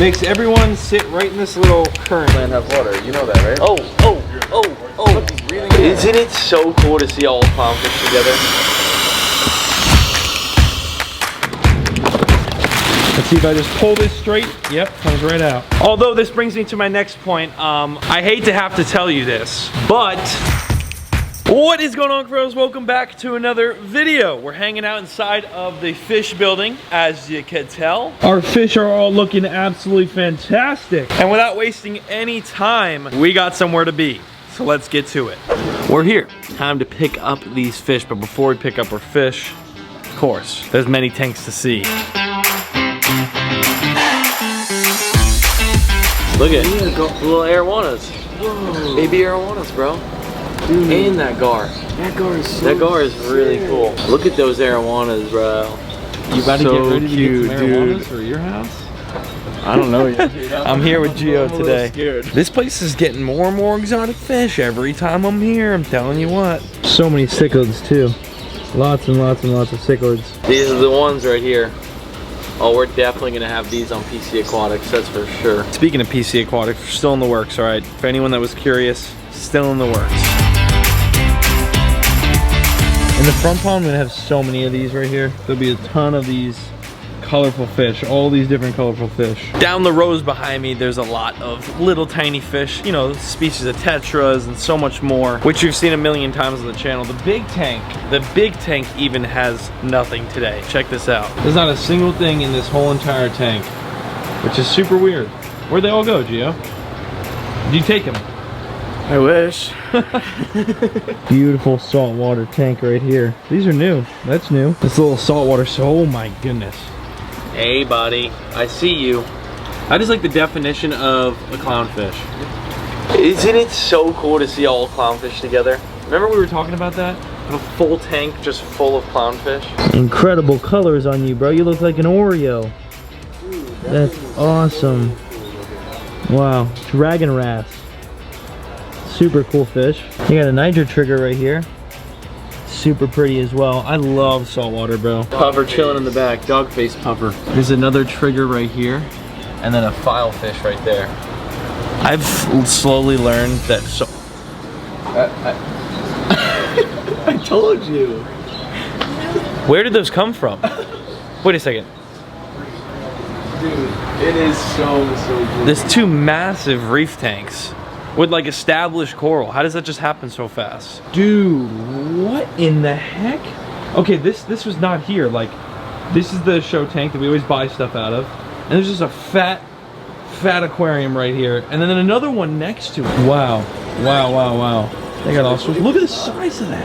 Makes everyone sit right in this little current. And have water, you know that, right? Oh. Isn't it so cool to see all clownfish together? Let's see if I just pull this straight. Yep, comes right out. Although this brings me to my next point. I hate to have to tell you this, but what is going on, Cuffaros? Welcome back to another video. We're hanging out inside of the fish building, as you can tell. Our fish are all looking absolutely fantastic. And without wasting any time, we got somewhere to be. So let's get to it. We're here. Time to pick up these fish, but before we pick up our fish, of course, there's many tanks to see. Look at little arowanas. Whoa. Baby arowanas, bro. Dude. And that gar. That gar is so really cool. Look at those arowanas, bro. You about to get ready to get some arowanas for your house? I don't know yet. I'm here with Gio today. This place is getting more and more exotic fish every time I'm here. I'm telling you what. So many cichlids too. Lots and lots and lots of cichlids. These are the ones right here. Oh, we're definitely gonna have these on PC Aquatics, that's for sure. Speaking of PC Aquatics, we're still in the works, all right? For anyone that was curious, still in the works. In the front pond, we're gonna have so many of these right here. There'll be a ton of these colorful fish, all these different colorful fish. Down the rows behind me, there's a lot of little tiny fish, you know, species of tetras and so much more, which you've seen a million times on the channel. The big tank even has nothing today. Check this out. There's not a single thing in this whole entire tank, which is super weird. Where'd they all go, Gio? Did you take them? I wish. Beautiful saltwater tank right here. These are new. That's new. This little saltwater, oh my goodness. Hey buddy, I see you. I just like the definition of a clownfish. Isn't it so cool to see all clownfish together? Remember we were talking about that? A full tank just full of clownfish. Incredible colors on you, bro. You look like an Oreo. Dude, that's awesome. Wow, dragon wrasse. Super cool fish. You got a nitro trigger right here. Super pretty as well. I love saltwater, bro. Puffer chilling in the back, dog face puffer. There's another trigger right here, and then a file fish right there. I've slowly learned that I told you. Where did those come from? Wait a second. Dude, it is so cool. There's two massive reef tanks with like established coral. How does that just happen so fast? Dude, what in the heck? Okay, this was not here. Like, this is the show tank that we always buy stuff out of. And there's just a fat aquarium right here. And then another one next to it. Wow. They got all sorts. Look at the size of that.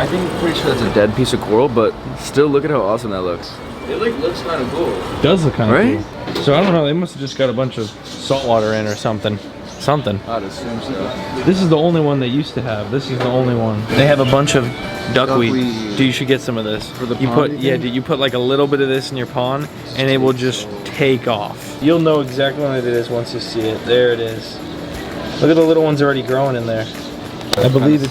I think I'm pretty sure that's a dead piece of coral, but still look at how awesome that looks. It like looks kind of cool. It does look kind of cool. So I don't know, they must have just got a bunch of saltwater in or something. I'd assume so. This is the only one they used to have. This is the only one. They have a bunch of duckweed. Dude, you should get some of this. For the pond, dude, you put like a little bit of this in your pond and it will just take off. You'll know exactly what it is once you see it. There it is. Look at the little ones already growing in there. I believe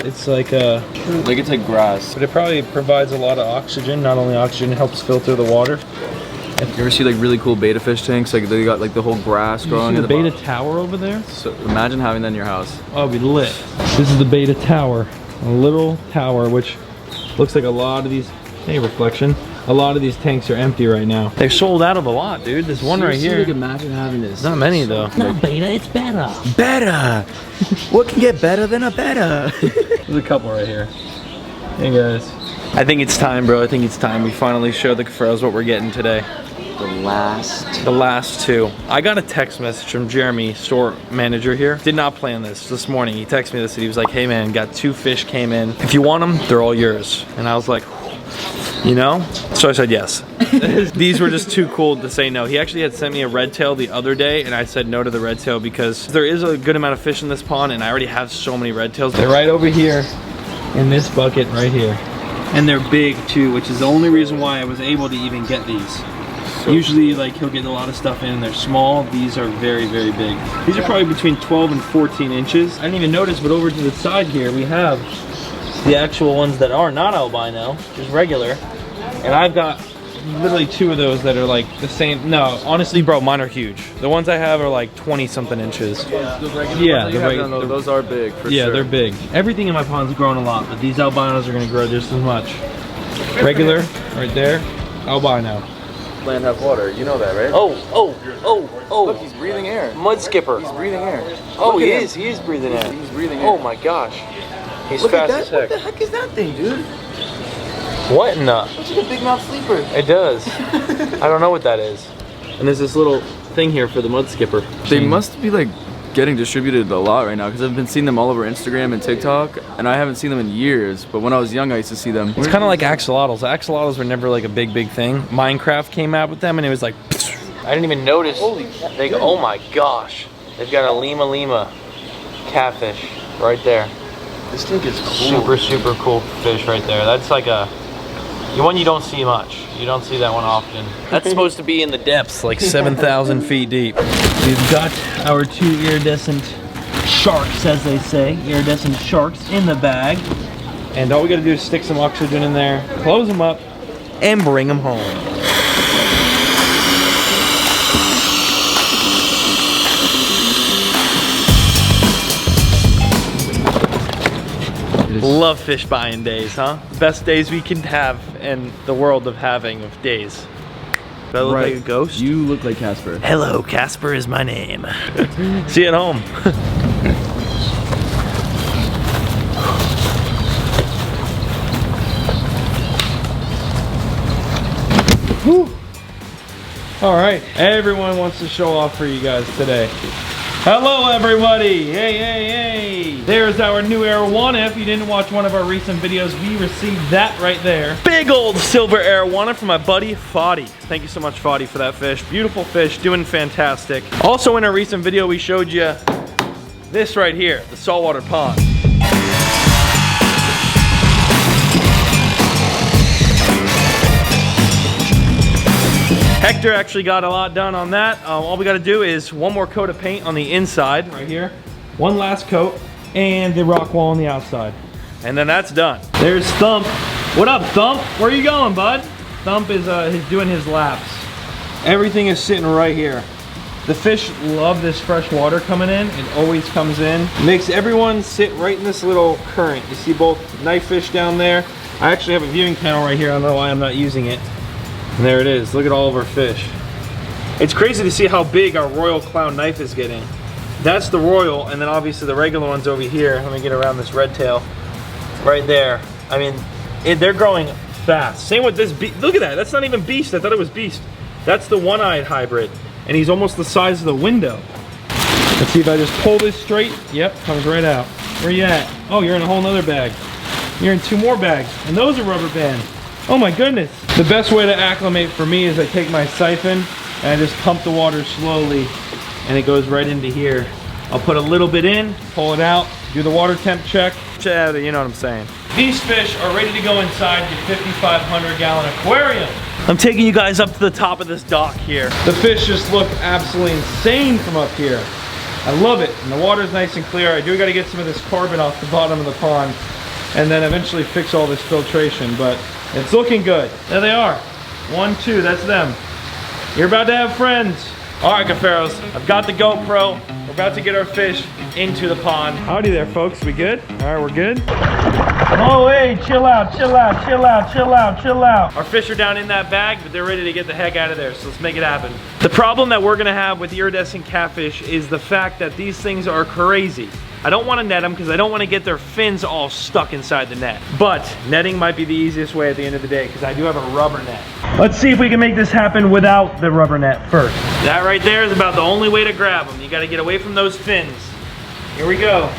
it's like a... Like it's like grass. But it probably provides a lot of oxygen. Not only oxygen, it helps filter the water. You ever see like really cool beta fish tanks? Like they got like the whole grass growing in the beta tower over there? So imagine having that in your house. Oh, it'd be lit. This is the beta tower. A little tower, which looks like a lot of these, hey, reflection. A lot of these tanks are empty right now. They've sold out of a lot, dude. There's one right here. Imagine having this. Not many though. It's not beta, it's better. Better! What can get better than a beta? There's a couple right here. Hey guys. I think it's time, bro. I think it's time we finally show the Cuffaros what we're getting today. The last two. I got a text message from Jeremy, store manager here. Did not plan this morning. He texted me this and he was like, hey man, got 2 fish came in. If you want them, they're all yours. And I was like, you know? So I said yes. These were just too cool to say no. He actually had sent me a red tail the other day and I said no to the red tail because there is a good amount of fish in this pond and I already have so many red tails. They're right over here in this bucket right here. And they're big too, which is the only reason why I was able to even get these. Usually like he'll get a lot of stuff in and they're small. These are very, very big. These are probably between 12 and 14 inches. I didn't even notice, but over to the side here we have the actual ones that are not albino, just regular. And I've got literally 2 of those that are like the same. No, honestly, bro, mine are huge. The ones I have are like 20-something inches. Yeah, those are big for sure. Yeah, they're big. Everything in my pond's grown a lot, but these albinos are gonna grow just as much. Regular, right there, albino. Land have water, you know that, right? Oh. Look, he's breathing air. Mud skipper. He's breathing air. Oh, he is breathing air. He's breathing air. Oh my gosh. He's Look fast at that. as heck. What the heck is that thing, dude? What in the? Looks like a big mouth sleeper. It does. I don't know what that is. And there's this little thing here for the mud skipper. They must be like getting distributed a lot right now because I've been seeing them all over Instagram and TikTok, and I haven't seen them in years. But when I was young, I used to see them. It's kind of like axolotls. Axolotls were never like a big thing. Minecraft came out with them, and it was like, I didn't even notice. Holy cow. They go, oh my gosh. They've got a lima catfish right there. This thing is cool. Super cool fish right there. That's like a one you don't see much. You don't see that one often. That's supposed to be in the depths, like 7,000 feet deep. We've got our 2 iridescent sharks, as they say, iridescent sharks in the bag. And all we gotta do is stick some oxygen in there, close them up, and bring them home. Love fish buying days, huh? Best days we can have in the world of having of days. Do I look like a ghost? You look like Casper. Hello, Casper is my name. See you at home. Whew. All right, everyone wants to show off for you guys today. Hello everybody, hey. There's our new arowana. If you didn't watch one of our recent videos, we received that right there. Big old silver arowana from my buddy Foddy. Thank you so much, Foddy, for that fish. Beautiful fish, doing fantastic. Also in our recent video, we showed you this right here, the saltwater pond. Hector actually got a lot done on that. All we gotta do is one more coat of paint on the inside, right here. One last coat, and the rock wall on the outside. And then that's done. There's Thump. What up, Thump? Where are you going, bud? Thump is doing his laps. Everything is sitting right here. The fish love this fresh water coming in. It always comes in. Makes everyone sit right in this little current. You see both knife fish down there. I actually have a viewing panel right here. I don't know why I'm not using it. And there it is. Look at all of our fish. It's crazy to see how big our royal clown knife is getting. That's the royal, and then obviously the regular one's over here. Let me get around this red tail. Right there. I mean, they're growing fast. Same with this beast. Look at that. That's not even beast. I thought it was beast. That's the one-eyed hybrid. And he's almost the size of the window. Let's see if I just pull this straight. Yep, comes right out. Where you at? Oh, you're in a whole nother bag. You're in 2 more bags. And those are rubber band. Oh my goodness. The best way to acclimate for me is I take my siphon and I just pump the water slowly and it goes right into here. I'll put a little bit in, pull it out, do the water temp check. You know what I'm saying. These fish are ready to go inside the 5,500 gallon aquarium. I'm taking you guys up to the top of this dock here. The fish just look absolutely insane from up here. I love it, and the water's nice and clear. I do gotta get some of this carbon off the bottom of the pond and then eventually fix all this filtration, but it's looking good. There they are. 1, 2, that's them. You're about to have friends. All right, Cuffaros, I've got the GoPro. We're about to get our fish into the pond. Howdy there, folks. We good? All right, we're good. Oh, hey, chill out. Our fish are down in that bag, but they're ready to get the heck out of there, so let's make it happen. The problem that we're gonna have with iridescent catfish is the fact that these things are crazy. I don't want to net them because I don't want to get their fins all stuck inside the net. But netting might be the easiest way at the end of the day because I do have a rubber net. Let's see if we can make this happen without the rubber net first. That right there is about the only way to grab them. You got to get away from those fins. Here we go.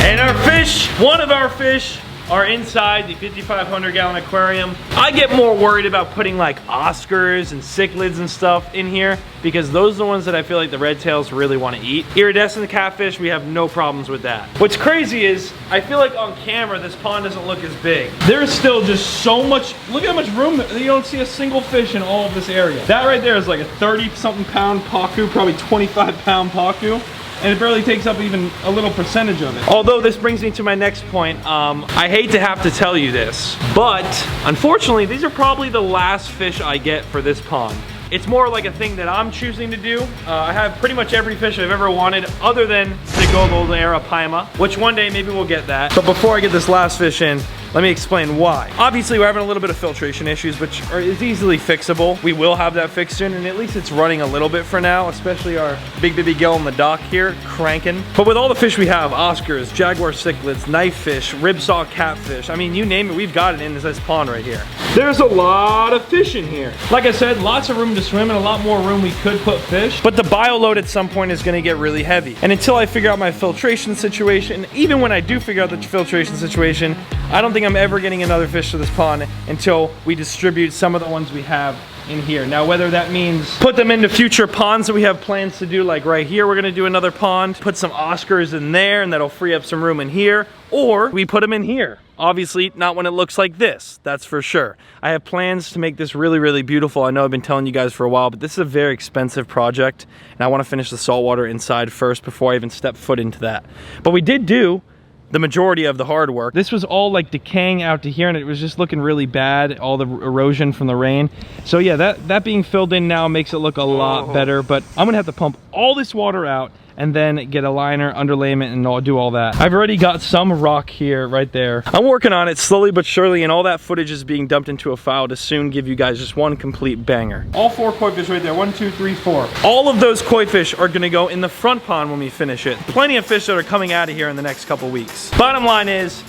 And our fish, one of our fish, are inside the 5,500 gallon aquarium. I get more worried about putting like Oscars and cichlids and stuff in here because those are the ones that I feel like the red tails really want to eat. Iridescent catfish, we have no problems with that. What's crazy is I feel like on camera this pond doesn't look as big. There's still just so much, look at how much room, you don't see a single fish in all of this area. That right there is like a 30-something pound pacu, probably 25-pound pacu. And it barely takes up even a little percentage of it. Although this brings me to my next point. I hate to have to tell you this, but unfortunately, these are probably the last fish I get for this pond. It's more like a thing that I'm choosing to do. I have pretty much every fish I've ever wanted other than the Goldera Paima, which one day maybe we'll get that. But before I get this last fish in, let me explain why. Obviously, we're having a little bit of filtration issues, which is easily fixable. We will have that fixed soon, and at least it's running a little bit for now, especially our big baby gill on the dock here, cranking. But with all the fish we have, Oscars, jaguar cichlids, knifefish, ribsaw catfish, I mean, you name it, we've got it in this pond right here. There's a lot of fish in here. Like I said, lots of room to swim and a lot more room we could put fish, but the bio load at some point is gonna get really heavy. And until I figure out my filtration situation, even when I do figure out the filtration situation, I don't think I'm ever getting another fish to this pond until we distribute some of the ones we have in here. Now, whether that means put them into future ponds that we have plans to do, like right here, we're gonna do another pond, put some Oscars in there, and that'll free up some room in here, or we put them in here. Obviously, not when it looks like this, that's for sure. I have plans to make this really, really beautiful. I know I've been telling you guys for a while, but this is a very expensive project, and I wanna finish the saltwater inside first before I even step foot into that. But we did do the majority of the hard work. This was all like decaying out to here and it was just looking really bad, all the erosion from the rain. So yeah, that being filled in now makes it look a lot better, but I'm gonna have to pump all this water out and then get a liner, underlayment, and I'll do all that. I've already got some rock here, right there. I'm working on it slowly but surely, and all that footage is being dumped into a file to soon give you guys just one complete banger. All 4 koi fish right there, 1, 2, 3, 4. All of those koi fish are gonna go in the front pond when we finish it. Plenty of fish that are coming out of here in the next couple weeks. Bottom line is,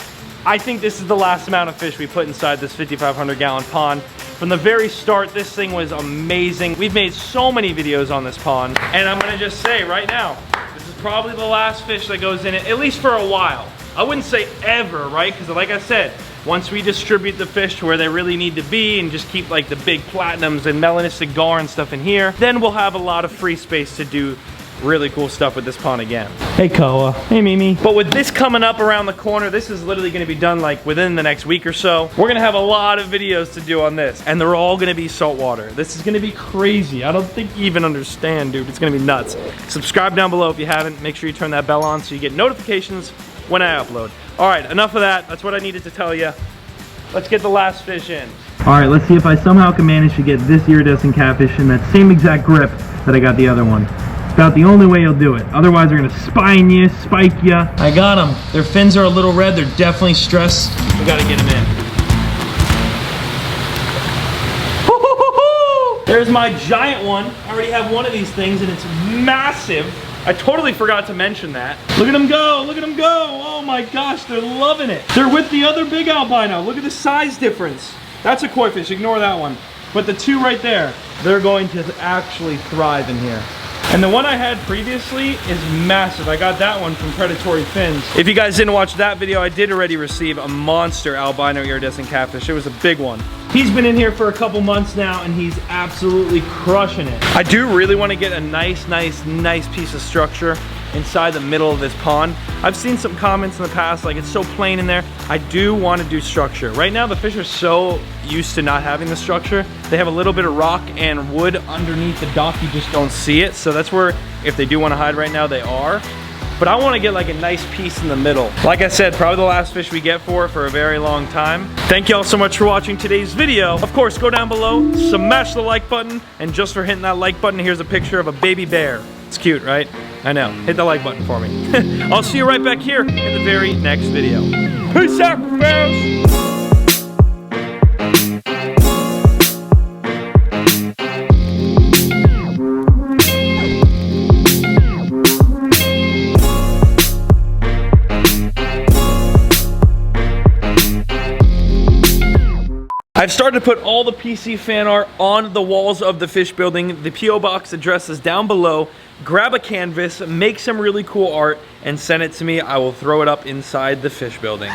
I think this is the last amount of fish we put inside this 5,500 gallon pond. From the very start, this thing was amazing. We've made so many videos on this pond, and I'm gonna just say right now, this is probably the last fish that goes in it, at least for a while. I wouldn't say ever, right? Because like I said, once we distribute the fish to where they really need to be and just keep like the big platinums and melanistic gar and stuff in here, then we'll have a lot of free space to do really cool stuff with this pond again. Hey Koa, hey Mimi. But with this coming up around the corner, this is literally gonna be done like within the next week or so. We're gonna have a lot of videos to do on this, and they're all gonna be saltwater. This is gonna be crazy. I don't think you even understand, dude. It's gonna be nuts. Subscribe down below if you haven't. Make sure you turn that bell on so you get notifications when I upload. All right, enough of that. That's what I needed to tell you. Let's get the last fish in. All right, let's see if I somehow can manage to get this iridescent catfish in that same exact grip that I got the other one. About the only way you'll do it. Otherwise, they're gonna spine you, spike you. I got them. Their fins are a little red. They're definitely stressed. We gotta get them in. There's my giant one. I already have one of these things and it's massive. I totally forgot to mention that. Look at them go, look at them go. Oh my gosh, they're loving it. They're with the other big albino. Look at the size difference. That's a koi fish, ignore that one. But the two right there, they're going to actually thrive in here. And the one I had previously is massive. I got that one from Predatory Fins. If you guys didn't watch that video, I did already receive a monster albino iridescent catfish. It was a big one. He's been in here for a couple months now and he's absolutely crushing it. I do really want to get a nice piece of structure inside the middle of this pond. I've seen some comments in the past like it's so plain in there. I do want to do structure. Right now the fish are so used to not having the structure. They have a little bit of rock and wood underneath the dock. You just don't see it. So that's where if they do want to hide right now, they are. But I want to get like a nice piece in the middle. Like I said, probably the last fish we get for a very long time. Thank y'all so much for watching today's video. Of course, go down below, smash the like button, and just for hitting that like button, here's a picture of a baby bear. It's cute, right? I know. Hit the like button for me. I'll see you right back here in the very next video. Peace out, fans! I've started to put all the PC fan art on the walls of the fish building. The P.O. Box address is down below. Grab a canvas, make some really cool art, and send it to me. I will throw it up inside the fish building.